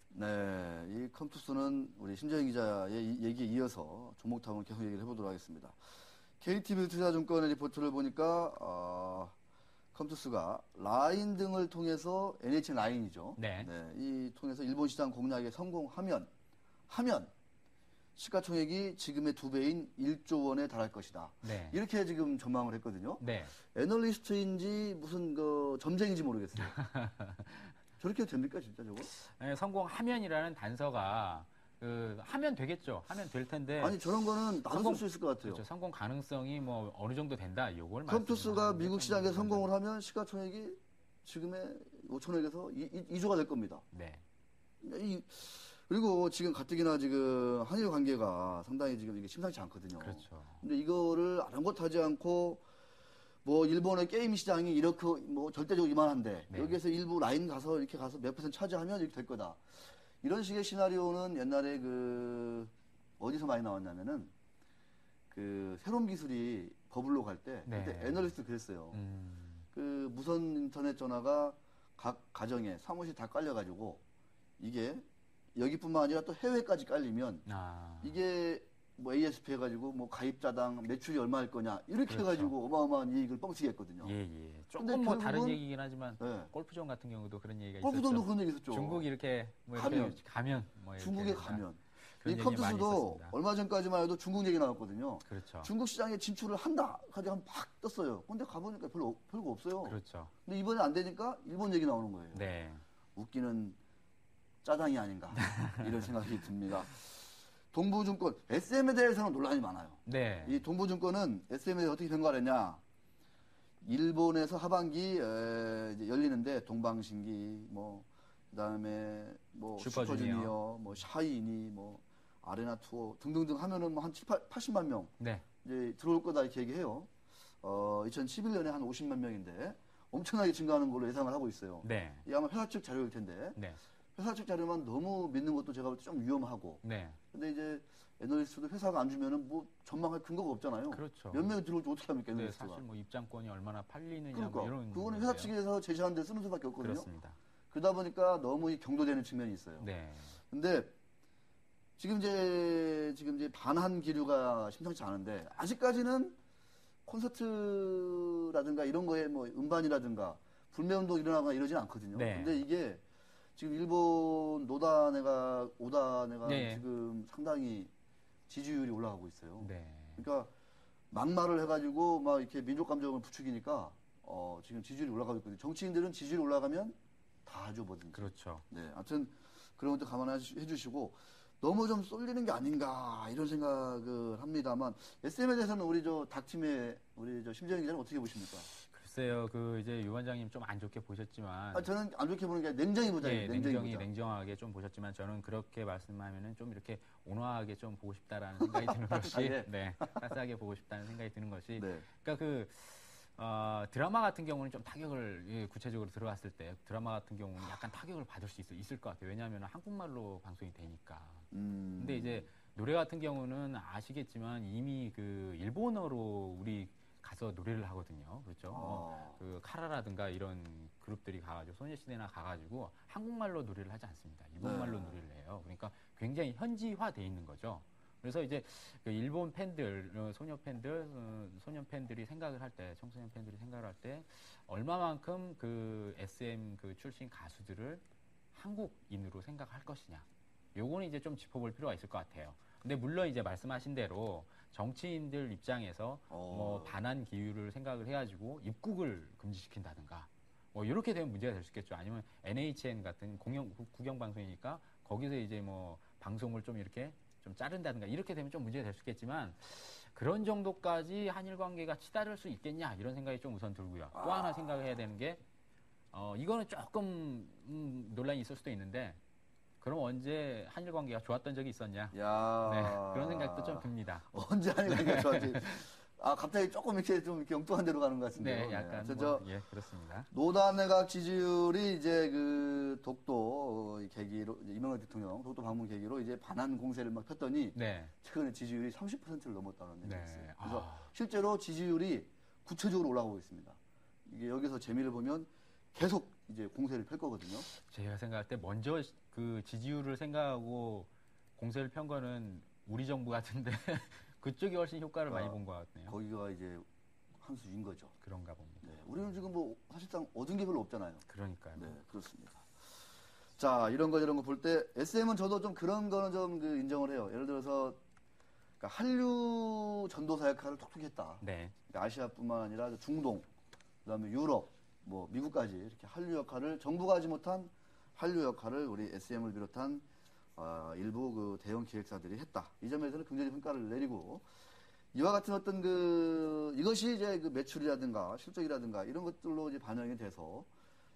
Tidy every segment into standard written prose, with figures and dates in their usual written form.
네, 이 컴투스는 우리 심재영 기자의 얘기에 이어서 종목타운 계속 얘기를 해보도록 하겠습니다. KT빌투자증권의 리포트를 보니까 컴투스가 라인 등을 통해서 NHN 라인이죠. 네. 이 통해서 일본 시장 공략에 성공하면 시가총액이 지금의 2배인 1조 원에 달할 것이다. 네. 이렇게 지금 전망을 했거든요. 네. 애널리스트인지 무슨 점쟁인지 모르겠어요. 저렇게 됩니까, 진짜 저거? 네, 성공하면이라는 단서가 하면 되겠죠. 하면 될 텐데. 아니 저런 거는 나도 쓸 수 있을 것 같아요. 그렇죠. 성공 가능성이 뭐 어느 정도 된다. 요걸 컴투스가 미국 시장에 성공을 하면 시가총액이 지금의 5천억에서 2조가 될 겁니다. 네. 그리고 지금 가뜩이나 지금 한일 관계가 상당히 지금 이게 심상치 않거든요. 그렇죠. 근데 이거를 아랑곳하지 않고 뭐 일본의 게임 시장이 이렇게 뭐 절대적으로 이만한데 네. 여기에서 일부 라인 가서 이렇게 가서 몇 % 차지하면 이렇게 될 거다. 이런 식의 시나리오는 옛날에 어디서 많이 나왔냐면은 새로운 기술이 버블로 갈 때 네. 그때 애널리스트 그랬어요. 무선 인터넷 전화가 각 가정에 사무실 다 깔려가지고 이게 여기뿐만 아니라 또 해외까지 깔리면 이게 뭐 ASP 해가지고 뭐 가입자당 매출이 얼마일 거냐 이렇게 그렇죠. 해가지고 어마어마한 이익을 뻥치게 했거든요. 예. 조금 뭐 다른 얘기긴 하지만 네. 골프존 같은 경우도 그런 얘기가 골프존도 있었죠. 그런 얘기 있었죠. 중국 이렇게 가면 뭐 중국에 가면 이 그런 얘기 많이 컴투스도 있었습니다. 얼마 전까지만 해도 중국 얘기 나왔거든요. 그렇죠. 중국 시장에 진출을 한다 가지고 막 떴어요. 근데 가보니까 별거 없어요. 그렇죠. 근데 이번에 안 되니까 일본 얘기 나오는 거예요. 네. 웃기는 짜장이 아닌가 이런 생각이 듭니다. 동부증권 SM에 대해서는 논란이 많아요. 네. 이 동부증권은 SM에 대해서 어떻게 평가했냐? 일본에서 하반기 이제 열리는데 동방신기 그다음에 슈퍼주니어 샤이니 아레나 투어 등등등 하면은 한 80만 명 네. 이제 들어올 거다 이렇게 얘기해요. 2011년에 한 50만 명인데 엄청나게 증가하는 걸로 예상을 하고 있어요. 네. 이게 아마 회사 측 자료일 텐데. 네. 회사 측 자료만 너무 믿는 것도 제가 볼 때 좀 위험하고. 네. 근데 이제 애널리스트도 회사가 안 주면은 뭐 전망할 근거가 없잖아요. 그렇죠. 몇 명이 들어올지 어떻게 합니까, 애널리스트가. 사실 뭐 입장권이 얼마나 팔리느냐 그러니까. 이런. 그거는 회사 측에서 제시한 데 쓰는 수밖에 없거든요. 그렇습니다. 그러다 보니까 너무 경도되는 측면이 있어요. 네. 근데 지금 이제 반한 기류가 심상치 않은데 아직까지는 콘서트라든가 이런 거에 음반이라든가 불매운동 일어나거나 이러진 않거든요. 네. 근데 이게 지금 일본 오다네가 네. 지금 상당히 지지율이 올라가고 있어요. 네. 그러니까 막말을 해가지고 막 이렇게 민족 감정을 부추기니까 지금 지지율이 올라가고 있거든요. 정치인들은 지지율이 올라가면 다 하죠, 뭐든지. 그렇죠. 네, 아무튼 그런 것도 감안해 주시고 너무 좀 쏠리는 게 아닌가 이런 생각을 합니다만 SM에 대해서는 우리 닥팀의 우리 심재영 기자는 어떻게 보십니까? 글쎄요, 이제 유 원장님 좀 안 좋게 보셨지만. 저는 안 좋게 보는 게 냉정히 보자. 네, 냉정하게 좀 보셨지만 저는 그렇게 말씀하면은 좀 이렇게 온화하게 좀 보고 싶다라는 생각이 드는 것이. 네, 따스하게 보고 싶다는 생각이 드는 것이. 네. 그러니까 드라마 같은 경우는 좀 타격을 구체적으로 들어갔을 때 드라마 같은 경우는 약간 타격을 받을 수 있을 것 같아요. 왜냐하면 한국말로 방송이 되니까. 근데 이제 노래 같은 경우는 아시겠지만 이미 일본어로 우리 가서 노래를 하거든요. 그렇죠. 카라라든가 이런 그룹들이 가가지고 소녀시대나 가가지고 한국말로 노래를 하지 않습니다. 일본말로 노래를 해요. 그러니까 굉장히 현지화돼 있는 거죠. 그래서 이제 일본 팬들, 소녀 팬들이 생각을 할 때, 청소년 팬들이 생각을 할 때 얼마만큼 SM 출신 가수들을 한국인으로 생각할 것이냐. 요거는 이제 좀 짚어볼 필요가 있을 것 같아요. 근데 물론 이제 말씀하신 대로 정치인들 입장에서 반한 기류를 생각을 해가지고 입국을 금지시킨다든가 이렇게 되면 문제가 될 수 있겠죠. 아니면 NHN 같은 국영방송이니까 거기서 이제 방송을 좀 이렇게 좀 자른다든가 이렇게 되면 좀 문제가 될 수 있겠지만 그런 정도까지 한일 관계가 치달을 수 있겠냐 이런 생각이 좀 우선 들고요. 또 하나 생각을 해야 되는 게 이거는 조금 논란이 있을 수도 있는데 그럼 언제 한일 관계가 좋았던 적이 있었냐? 네, 그런 생각도 좀 듭니다. 언제 한일 관계가 좋았지? 갑자기 조금 이렇게 엉뚱한 데로 가는 것 같은데요. 네, 약간 그렇습니다. 노다 내각 지지율이 이제 독도 계기로 이명박 대통령 독도 방문 계기로 이제 반환 공세를 막 폈더니 최근에 지지율이 30%를 넘었다는 얘기가 있어요. 그래서 실제로 지지율이 구체적으로 올라가고 있습니다. 이게 여기서 재미를 보면 계속 이제 공세를 펼 거거든요. 제가 생각할 때 먼저 그 지지율을 생각하고 공세를 편 거는 우리 정부 같은데 그쪽이 훨씬 효과를 많이 본 것 같네요. 거기가 이제 한 수인 거죠. 그런가 봅니다. 네, 우리는 지금 뭐 사실상 얻은 게 별로 없잖아요. 그러니까요. 네, 그렇습니다. 자, 이런 거 볼 때 SM은 저도 좀 그런 거는 좀 그 인정을 해요. 예를 들어서 그러니까 한류 전도사 역할을 톡톡히 했다. 네. 그러니까 아시아뿐만 아니라 중동, 그다음에 유럽, 뭐 미국까지 이렇게 한류 역할을 정부가 하지 못한 한류 역할을 우리 SM을 비롯한 일부 그 대형 기획사들이 했다. 이 점에서는 굉장히 평가를 내리고 이와 같은 어떤 그 이것이 이제 그 매출이라든가 실적이라든가 이런 것들로 이제 반영이 돼서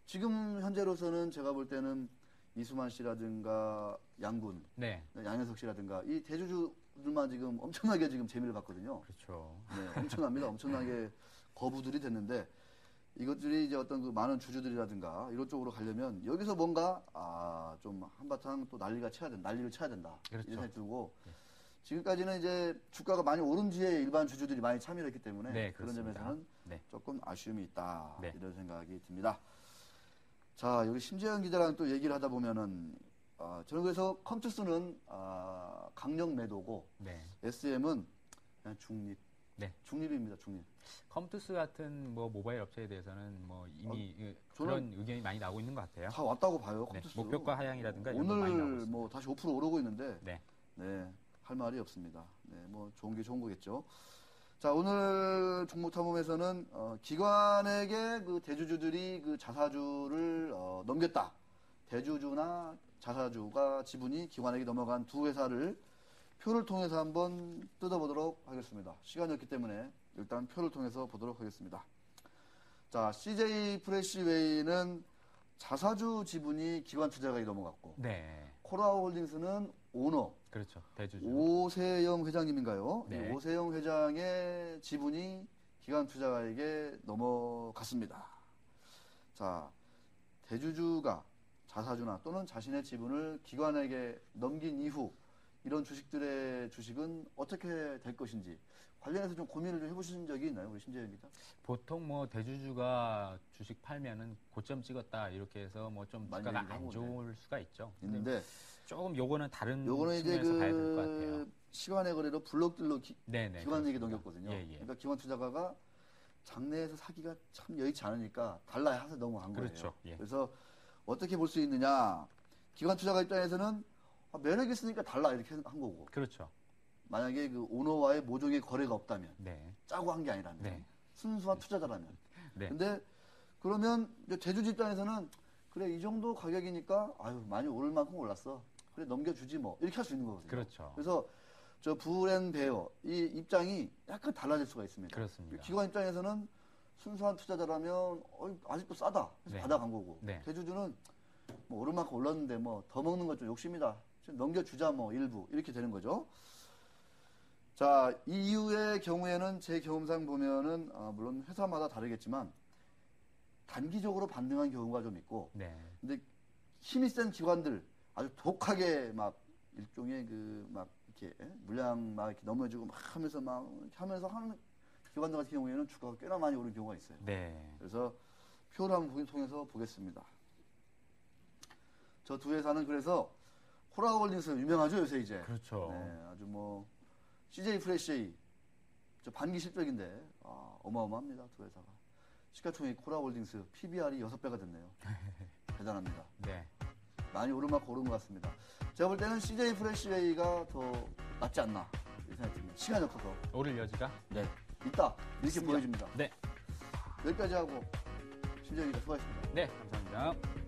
지금 현재로서는 제가 볼 때는 이수만 씨라든가 양군, 네. 양현석 씨라든가 이 대주주들만 지금 엄청나게 지금 재미를 봤거든요. 그렇죠. 네, 엄청납니다. 엄청나게 거부들이 됐는데 이것들이 이제 어떤 그 많은 주주들이라든가 이런 쪽으로 가려면 여기서 뭔가 좀 한바탕 또 난리를 쳐야 된다. 그렇죠. 이런 생각이 들고 지금까지는 이제 주가가 많이 오른 뒤에 일반 주주들이 많이 참여를 했기 때문에 네, 그런 그렇습니다. 점에서는 네. 조금 아쉬움이 있다. 네. 이런 생각이 듭니다. 자, 여기 심재현 기자랑 또 얘기를 하다 보면은 저는 그래서 컴투스는 강력 매도고 네. SM은 그냥 중립. 네. 중립입니다. 중립. 컴투스 같은 뭐 모바일 업체에 대해서는 뭐 이미 그런 의견이 많이 나오고 있는 것 같아요. 다 왔다고 봐요. 네. 컴투스. 목표가 하향이라든가 이런 거 많이 나오고 오늘 있습니다. 뭐 다시 5% 오르고 있는데 네. 네, 할 말이 없습니다. 네, 뭐 좋은 게 좋은 거겠죠. 자, 오늘 종목 탐험에서는 기관에게 그 대주주들이 그 자사주를 넘겼다. 대주주나 자사주가 지분이 기관에게 넘어간 두 회사를 표를 통해서 한번 뜯어보도록 하겠습니다. 시간이 없기 때문에 일단 표를 통해서 보도록 하겠습니다. 자, CJ 프레시웨이는 자사주 지분이 기관 투자가에 넘어갔고, 네. 코라홀딩스는 오너, 그렇죠. 대주주. 오세영 회장님인가요? 네. 이 오세영 회장의 지분이 기관 투자가에게 넘어갔습니다. 자, 대주주가 자사주나 또는 자신의 지분을 기관에게 넘긴 이후 이런 주식들의 주식은 어떻게 될 것인지 관련해서 좀 고민을 좀 해보신 적이 있나요, 우리 심재현 기자? 보통 뭐 대주주가 주식 팔면은 고점 찍었다 이렇게 해서 뭐 좀 많이 주가가 얘기를 안 하고, 좋을 수가 있죠. 있는데 조금 요거는 다른 요거는 이제 측면에서 봐야 될 것 같아요. 그 시간의 거래로 블록들로 네네. 기관에게 그렇습니다. 넘겼거든요. 예, 예. 그러니까 기관 투자가가 장내에서 사기가 참 여의치 않으니까 달라야 해서 넘어간 거예요. 그렇죠. 예. 그래서 어떻게 볼 수 있느냐? 기관 투자가 입장에서는 매력이 있으니까 달라 이렇게 한 거고. 그렇죠. 만약에 그 오너와의 모종의 거래가 없다면, 네. 짜고 한 게 아니라면, 네. 순수한 투자자라면. 네. 근데 그러면 이제 대주주 입장에서는 그래 이 정도 가격이니까 많이 오를 만큼 올랐어. 그래 넘겨주지 뭐 이렇게 할 수 있는 거거든요. 그렇죠. 그래서 저 부앤베어 이 입장이 약간 달라질 수가 있습니다. 그렇습니다. 기관 입장에서는 순수한 투자자라면 아직도 싸다 해서 네. 받아간 거고 네. 대주주는 뭐 오를 만큼 올랐는데 뭐 더 먹는 건 좀 욕심이다. 좀 넘겨주자 뭐 일부 이렇게 되는 거죠. 자, 이 이유의 경우에는 제 경험상 보면은 물론 회사마다 다르겠지만 단기적으로 반등한 경우가 좀 있고, 네. 근데 힘이 센 기관들 아주 독하게 막 일종의 그 막 이렇게 물량 막 이렇게 넘어지고 막 하면서 이렇게 하면서 하는 기관들 같은 경우에는 주가가 꽤나 많이 오른 경우가 있어요. 네. 그래서 표를 한번 통해서 보겠습니다. 저 두 회사는 그래서 코라홀딩스 유명하죠 요새 이제. 그렇죠. 네, 아주 뭐 CJ 프레시 저 반기 실적인데 어마어마합니다 두 회사가. 시가총액 코라홀딩스 PBR이 6배가 됐네요. 대단합니다. 네. 많이 오른 만큼 오른 것 같습니다. 제가 볼 때는 CJ 프레시웨이가 더 낫지 않나 이렇게 생각이 듭니다. 시간이 없어서. 오를 여지가? 네. 있다. 이렇게 있습니다. 보여집니다. 네. 여기까지 하고 심재현 기자 수고하셨습니다. 네. 감사합니다.